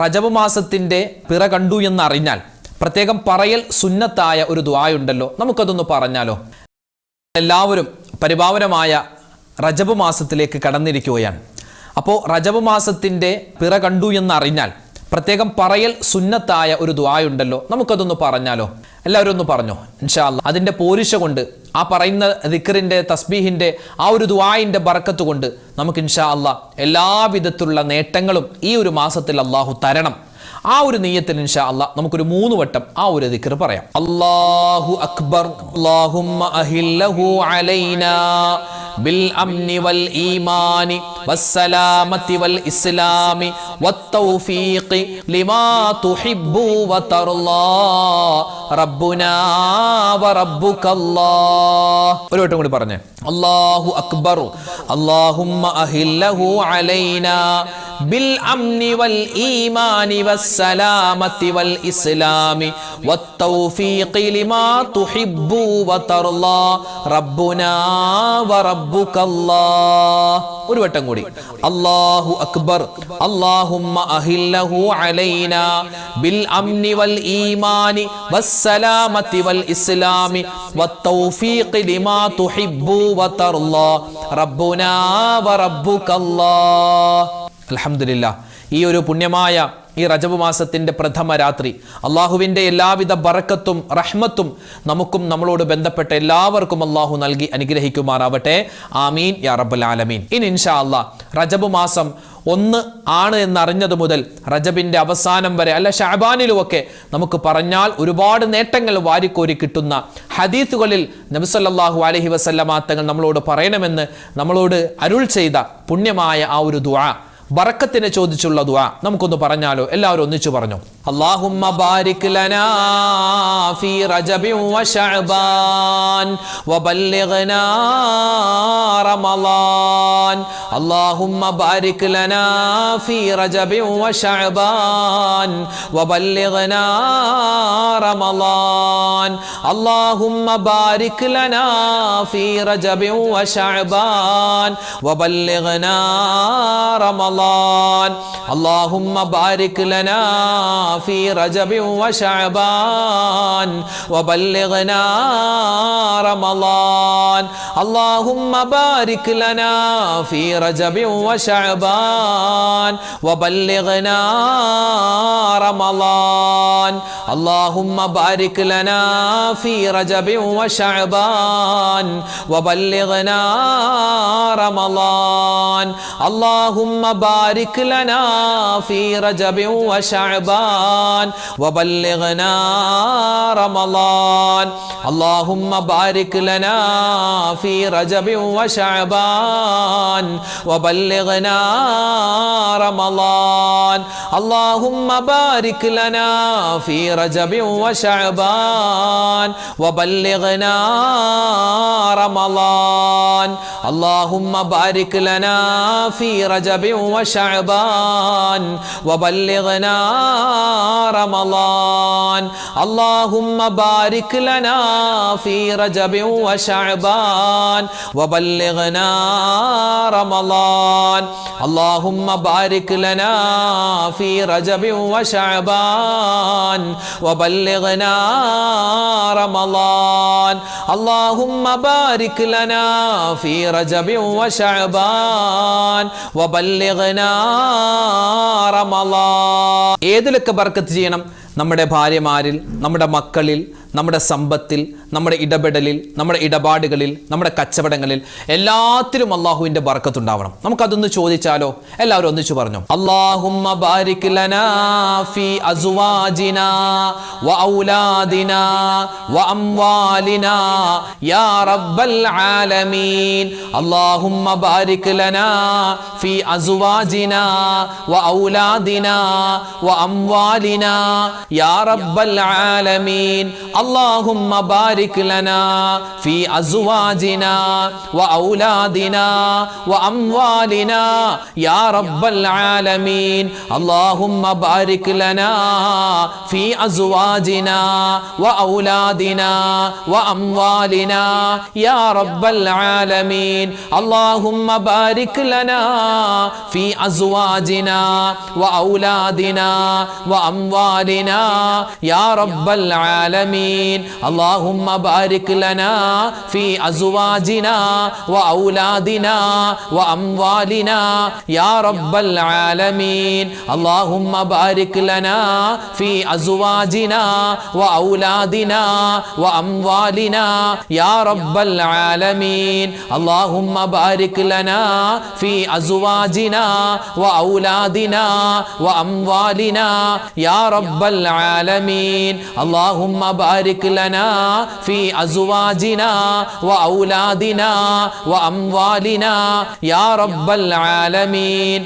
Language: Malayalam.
റജബ് മാസത്തിന്റെ പിറ കണ്ടു എന്നറിഞ്ഞാൽ പ്രത്യേകം പറയൽ സുന്നത്തായ ഒരു ദുആയുണ്ടല്ലോ, നമുക്കതൊന്ന് പറഞ്ഞാലോ. എല്ലാവരും പരിപാവനമായ റജബ് മാസത്തിലേക്ക് കടന്നിരിക്കുകയാണ്. അപ്പോൾ റജബ് മാസത്തിന്റെ പിറ കണ്ടു എന്നറിഞ്ഞാൽ പ്രത്യേകം പറയൽ സുന്നത്തായ ഒരു ദുആയുണ്ടല്ലോ, നമുക്കതൊന്ന് പറഞ്ഞാലോ. എല്ലാവരും ഒന്ന് പറഞ്ഞോ ഇൻഷാ അല്ലാഹ്. അതിൻ്റെ പോരിശ കൊണ്ട്, ആ പറയുന്ന ദിക്റിൻ്റെ തസ്ബീഹിൻ്റെ ആ ഒരു ദുആയിൻ്റെ ബറക്കത്ത് കൊണ്ട് നമുക്ക് ഇൻഷാ അല്ലാഹ് എല്ലാവിധത്തിലുള്ള നേട്ടങ്ങളും ഈ ഒരു മാസത്തിൽ അള്ളാഹു തരണം. ആ ഒരു നിയ്യത്തിൽ ഇൻഷാ അല്ലാഹ് നമുക്കൊരു 3 വട്ടം ആ ഒരു ദിക്ർ പറയാം. അല്ലാഹു അക്ബർ അല്ലാഹുമ്മ അഹില്ലഹു അലൈനാ ബിൽ അംനി വൽ ഈമാനി വസ്സലാമത്തി വൽ ഇസ്ലാമി വത്തൗഫീഖി ലിമാ തുഹിബ്ബു വതർളാ റബ്ബുനാ വറബ്ബുകല്ലാഹ്. ഒരു വട്ടം കൂടി പറഞ്ഞേ. അല്ലാഹു അക്ബർ അല്ലാഹുമ്മ അഹില്ലഹു അലൈനാ ബിൽ അംനി വൽ ഈമാനി വസ്സലാമത്തി വൽ ഇസ്ലാമി വത്തൗഫീഖി ലിമാ തുഹിബ്ബു വതർളാ റബ്ബുനാ വറബ്ബുകല്ലാഹ്. ഒരു വട്ടം കൂടി. അല്ലാഹു അക്ബർ അല്ലാഹുമ്മ അഹില്ലഹു അലൈനാ ബിൽ അംനി വൽ ഈമാനി വസ്സലാമത്തി വൽ ഇസ്ലാമി വത്തൗഫീഖി ലിമാ തുഹിബ്ബു വതർളാ റബ്ബുനാ വറബ്ബുകല്ലാഹ്. അൽഹംദുലില്ലാഹ്. ഈ ഒരു പുണ്യമായ ഈ റജബ് മാസത്തിൻ്റെ പ്രഥമ രാത്രി അള്ളാഹുവിൻ്റെ എല്ലാവിധ ബറക്കത്തും റഹ്മത്തും നമുക്കും നമ്മളോട് ബന്ധപ്പെട്ട എല്ലാവർക്കും അള്ളാഹു നൽകി അനുഗ്രഹിക്കുമാറാവട്ടെ. ആമീൻ യാ റബ്ബൽ ആലമീൻ. ഇനി ഇൻഷാ അല്ലാഹ് റജബ് മാസം 1 ആണ് എന്നറിഞ്ഞത് മുതൽ റജബിൻ്റെ അവസാനം വരെ അല്ല ഷഅബാനിലുമൊക്കെ നമുക്ക് പറഞ്ഞാൽ ഒരുപാട് നേട്ടങ്ങൾ വാരിക്കോരി കിട്ടുന്ന ഹദീസുകളിൽ നബി സല്ലല്ലാഹു അലൈഹി വസല്ലമ തങ്ങൾ നമ്മളോട് പറയണമെന്ന് നമ്മളോട് അരുൾ ചെയ്ത പുണ്യമായ ആ ഒരു ദുആ, ബറക്കത്തിനെ ചോദിച്ചുള്ള ദുആ നമുക്കൊന്ന് പറഞ്ഞാലോ. എല്ലാവരും ഒന്നിച്ചു പറഞ്ഞു. അല്ലാഹുമ്മ ബാരിക് ലനാ ഫീ റജബിൻ വ ശഅബാൻ വബല്ലിഗ്നാ റമളാൻ. അല്ലാഹുമ്മ ബാരിക് ലനാ ഫീ റജബിൻ വ ശഅബാൻ വബല്ലിഗ്നാ റമളാൻ. അല്ലാഹുമ്മ ബാരിക് ലനാ ഫീ റജബിൻ വ ശഅബാൻ വബല്ലിഗ്നാ റമളാൻ. اللهم بارك لنا في رجب وشعبان وبلغنا رمضان. اللهم بارك لنا في رجب وشعبان وبلغنا رمضان. اللهم بارك لنا في رجب وشعبان وبلغنا رمضان. اللهم بارك لنا في رجب وشعبان وبلغنا رمضان. اللهم بارك لنا في رجب وشعبان وبلغنا رمضان. اللهم بارك لنا في رجب وشعبان وبلغنا رمضان. اللهم بارك لنا في رجب وشعبان وبلغنا رمضان. اللهم بارك لنا في رجب وشعبان وبلغنا رمضان. اللهم بارك لنا في رجب وشعبان وبلغنا رمضان. اللهم بارك لنا في رجب وشعبان وبلغنا رمضان. ഏതിലൊക്കെ ബർക്കത്ത് ചെയ്യണം? നമ്മുടെ ഭാര്യമാരിൽ, നമ്മുടെ മക്കളിൽ, നമ്മുടെ സമ്പത്തിൽ, നമ്മുടെ ഇടപെടലിൽ, നമ്മുടെ ഇടപാടുകളിൽ, നമ്മുടെ കച്ചവടങ്ങളിൽ, എല്ലാത്തിലും അള്ളാഹുവിൻ്റെ ബർക്കത്തുണ്ടാവണം. നമുക്കതൊന്ന് ചോദിച്ചാലോ. എല്ലാവരും ഒന്നിച്ചു പറഞ്ഞു. അല്ലാഹുമ്മ ബാരിക് ലനാ ഫീ അസ്വാജിനാ വ ഔലാദിനാ വ അംവാലിനാ യാ റബ്ബൽ ആലമീൻ. അല്ലാഹുമ്മ ബാരിക് ലനാ ഫീ അസ്വാജിനാ വ ഔലാദിനാ വ അംവാലിനാ യാ റബ്ബൽ ആലമീൻ. اللهم بارك لنا في أزواجنا وأولادنا وأموالنا يا رب العالمين اللهم بارك لنا في أزواجنا وأولادنا وأموالنا يا رب العالمين اللهم بارك لنا في أزواجنا وأولادنا وأموالنا يا رب العالمين اللهم بارك لنا في أزواجنا وأولادنا وأموالنا يا رب العالمين اللهم بارك لنا في أزواجنا وأولادنا وأموالنا يا رب العالمين اللهم بارك لنا في أزواجنا وأولادنا وأموالنا يا رب العالمين اللهم بارك لنا في أزواجنا وأولادنا وأموالنا يا رب العالمين